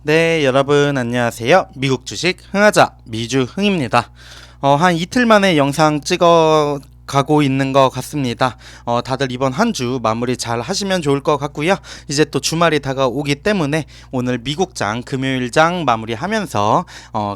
네, 여러분 안녕하세요. 미국 주식 흥하자 미주흥입니다. 한 이틀 만에 영상 찍어 가고 있는 것 같습니다. 다들 이번 한 주 마무리 잘 하시면 좋을 것 같고요. 이제 또 주말이 다가오기 때문에 오늘 미국장 금요일장 마무리하면서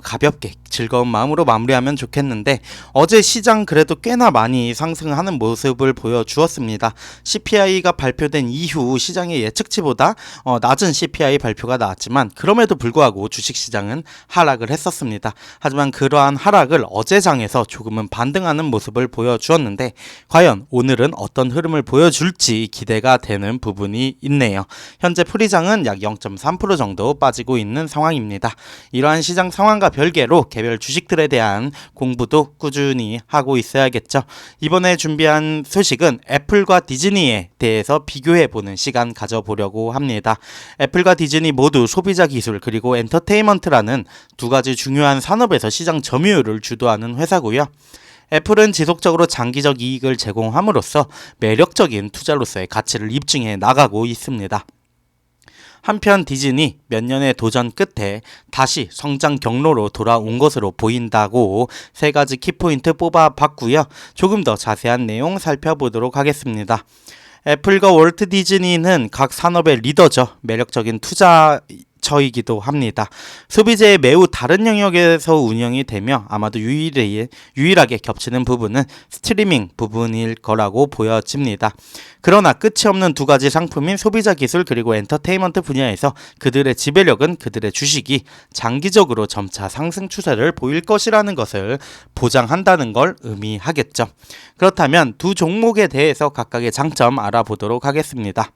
가볍게 즐거운 마음으로 마무리하면 좋겠는데, 어제 시장 그래도 꽤나 많이 상승하는 모습을 보여주었습니다. CPI가 발표된 이후 시장의 예측치보다 낮은 CPI 발표가 나왔지만 그럼에도 불구하고 주식시장은 하락을 했었습니다. 하지만 그러한 하락을 어제 장에서 조금은 반등하는 모습을 보여주었는데, 과연 오늘은 어떤 흐름을 보여줄지 기대가 되는 부분이 있네요. 현재 프리장은 약 0.3% 정도 빠지고 있는 상황입니다. 이러한 시장 상황과 별개로 개별 주식들에 대한 공부도 꾸준히 하고 있어야겠죠. 이번에 준비한 소식은 애플과 디즈니에 대해서 비교해보는 시간 가져보려고 합니다. 애플과 디즈니 모두 소비자 기술 그리고 엔터테인먼트라는 두 가지 중요한 산업에서 시장 점유율을 주도하는 회사고요. 애플은 지속적으로 장기적 이익을 제공함으로써 매력적인 투자로서의 가치를 입증해 나가고 있습니다. 한편 디즈니 몇 년의 도전 끝에 다시 성장 경로로 돌아온 것으로 보인다고 세 가지 키포인트 뽑아봤고요. 조금 더 자세한 내용 살펴보도록 하겠습니다. 애플과 월트 디즈니는 각 산업의 리더죠. 매력적인 투자처이기도 합니다. 소비재의 매우 다른 영역에서 운영이 되며 아마도 유일하게 겹치는 부분은 스트리밍 부분일 거라고 보여집니다. 그러나 끝이 없는 두 가지 상품인 소비자 기술 그리고 엔터테인먼트 분야에서 그들의 지배력은 그들의 주식이 장기적으로 점차 상승 추세를 보일 것이라는 것을 보장한다는 걸 의미하겠죠. 그렇다면 두 종목에 대해서 각각의 장점 알아보도록 하겠습니다.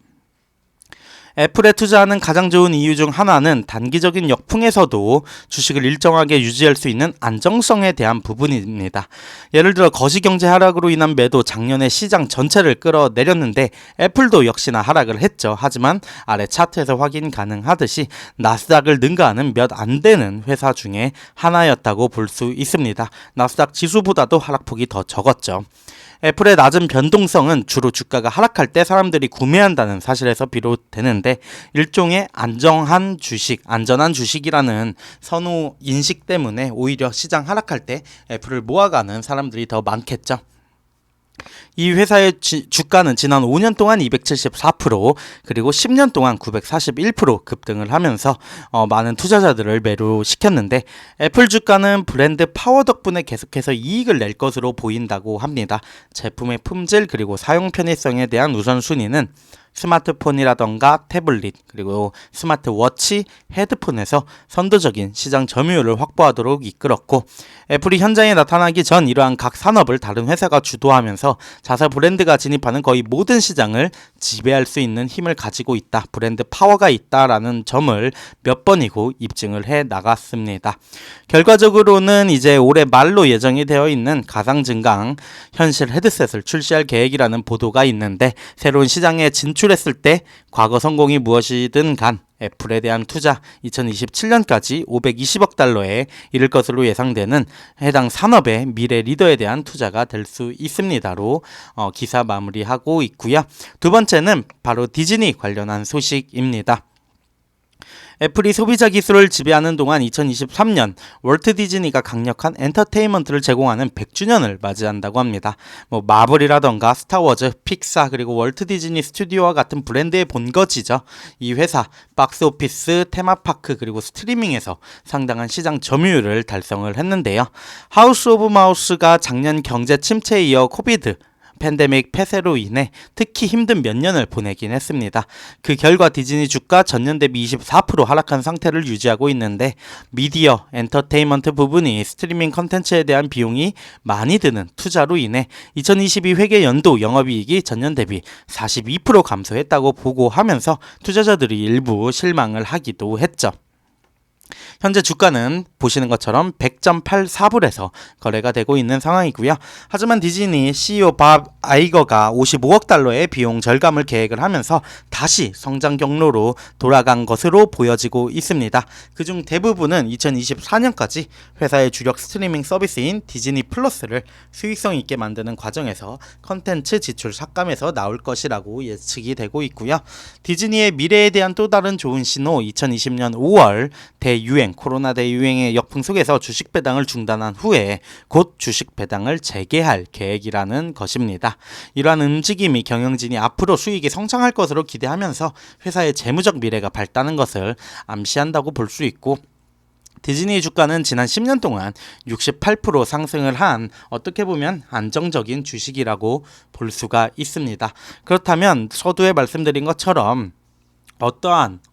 애플에 투자하는 가장 좋은 이유 중 하나는 단기적인 역풍에서도 주식을 일정하게 유지할 수 있는 안정성에 대한 부분입니다. 예를 들어 거시경제 하락으로 인한 매도 작년에 시장 전체를 끌어내렸는데 애플도 역시나 하락을 했죠. 하지만 아래 차트에서 확인 가능하듯이 나스닥을 능가하는 몇 안 되는 회사 중에 하나였다고 볼 수 있습니다. 나스닥 지수보다도 하락폭이 더 적었죠. 애플의 낮은 변동성은 주로 주가가 하락할 때 사람들이 구매한다는 사실에서 비롯되는데, 일종의 안전한 주식이라는 선호 인식 때문에 오히려 시장 하락할 때 애플을 모아가는 사람들이 더 많겠죠. 이 회사의 주가는 지난 5년 동안 274% 그리고 10년 동안 941% 급등을 하면서 많은 투자자들을 매료시켰는데, 애플 주가는 브랜드 파워 덕분에 계속해서 이익을 낼 것으로 보인다고 합니다. 제품의 품질 그리고 사용 편의성에 대한 우선순위는 스마트폰이라던가 태블릿 그리고 스마트워치, 헤드폰에서 선도적인 시장 점유율을 확보하도록 이끌었고, 애플이 현장에 나타나기 전 이러한 각 산업을 다른 회사가 주도하면서 자사 브랜드가 진입하는 거의 모든 시장을 지배할 수 있는 힘을 가지고 있다, 브랜드 파워가 있다라는 점을 몇 번이고 입증을 해 나갔습니다. 결과적으로는 이제 올해 말로 예정이 되어 있는 가상증강 현실 헤드셋을 출시할 계획이라는 보도가 있는데, 새로운 시장에 진출했을 때 과거 성공이 무엇이든 간 애플에 대한 투자 2027년까지 520억 달러에 이를 것으로 예상되는 해당 산업의 미래 리더에 대한 투자가 될 수 있습니다로 기사 마무리하고 있고요. 두 번째는 바로 디즈니 관련한 소식입니다. 애플이 소비자 기술을 지배하는 동안 2023년 월트 디즈니가 강력한 엔터테인먼트를 제공하는 100주년을 맞이한다고 합니다. 마블이라던가 스타워즈, 픽사 그리고 월트 디즈니 스튜디오와 같은 브랜드의 본거지죠. 이 회사 박스오피스, 테마파크 그리고 스트리밍에서 상당한 시장 점유율을 달성을 했는데요. 하우스 오브 마우스가 작년 경제 침체에 이어 코비드 팬데믹 폐쇄로 인해 특히 힘든 몇 년을 보내긴 했습니다. 그 결과 디즈니 주가 전년 대비 24% 하락한 상태를 유지하고 있는데, 미디어, 엔터테인먼트 부분이 스트리밍 컨텐츠에 대한 비용이 많이 드는 투자로 인해 2022 회계 연도 영업이익이 전년 대비 42% 감소했다고 보고하면서 투자자들이 일부 실망을 하기도 했죠. 현재 주가는 보시는 것처럼 100.84불에서 거래가 되고 있는 상황이고요. 하지만 디즈니 CEO 밥 아이거가 55억 달러의 비용 절감을 계획을 하면서 다시 성장 경로로 돌아간 것으로 보여지고 있습니다. 그중 대부분은 2024년까지 회사의 주력 스트리밍 서비스인 디즈니 플러스를 수익성 있게 만드는 과정에서 컨텐츠 지출 삭감에서 나올 것이라고 예측이 되고 있고요. 디즈니의 미래에 대한 또 다른 좋은 신호, 2020년 5월 코로나 대유행의 역풍 속에서 주식 배당을 중단한 후에 곧 주식 배당을 재개할 계획이라는 것입니다. 이러한 움직임이 경영진이 앞으로 수익이 성장할 것으로 기대하면서 회사의 재무적 미래가 밝다는 것을 암시한다고 볼 수 있고, 디즈니 주가는 지난 10년 동안 68% 상승을 한 어떻게 보면 안정적인 주식이라고 볼 수가 있습니다. 그렇다면 서두에 말씀드린 것처럼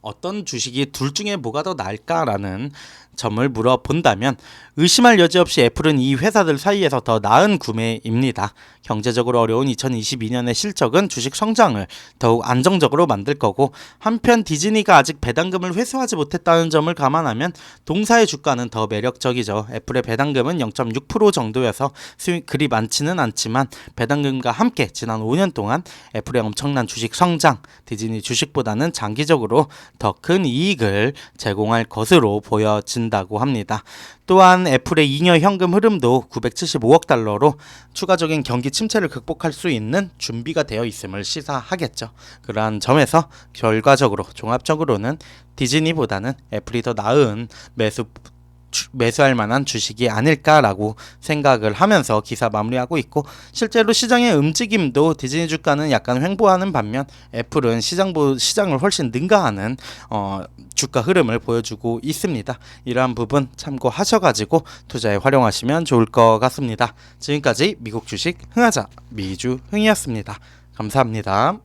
어떤 주식이 둘 중에 뭐가 더 나을까라는 점을 물어본다면 의심할 여지 없이 애플은 이 회사들 사이에서 더 나은 구매입니다. 경제적으로 어려운 2022년의 실적은 주식 성장을 더욱 안정적으로 만들 거고, 한편 디즈니가 아직 배당금을 회수하지 못했다는 점을 감안하면 동사의 주가는 더 매력적이죠. 애플의 배당금은 0.6% 정도여서 수익 그리 많지는 않지만 배당금과 함께 지난 5년 동안 애플의 엄청난 주식 성장, 디즈니 주식보다는 장기적으로 더 큰 이익을 제공할 것으로 보여진다고 합니다. 또한 애플의 잉여 현금 흐름도 975억 달러로 추가적인 경기 침체를 극복할 수 있는 준비가 되어 있음을 시사하겠죠. 그러한 점에서 결과적으로 종합적으로는 디즈니보다는 애플이 더 나은 매수할 만한 주식이 아닐까라고 생각을 하면서 기사 마무리하고 있고, 실제로 시장의 움직임도 디즈니 주가는 약간 횡보하는 반면 애플은 시장을 훨씬 능가하는 주가 흐름을 보여주고 있습니다. 이러한 부분 참고하셔가지고 투자에 활용하시면 좋을 것 같습니다. 지금까지 미국 주식 흥하자 미주흥이었습니다. 감사합니다.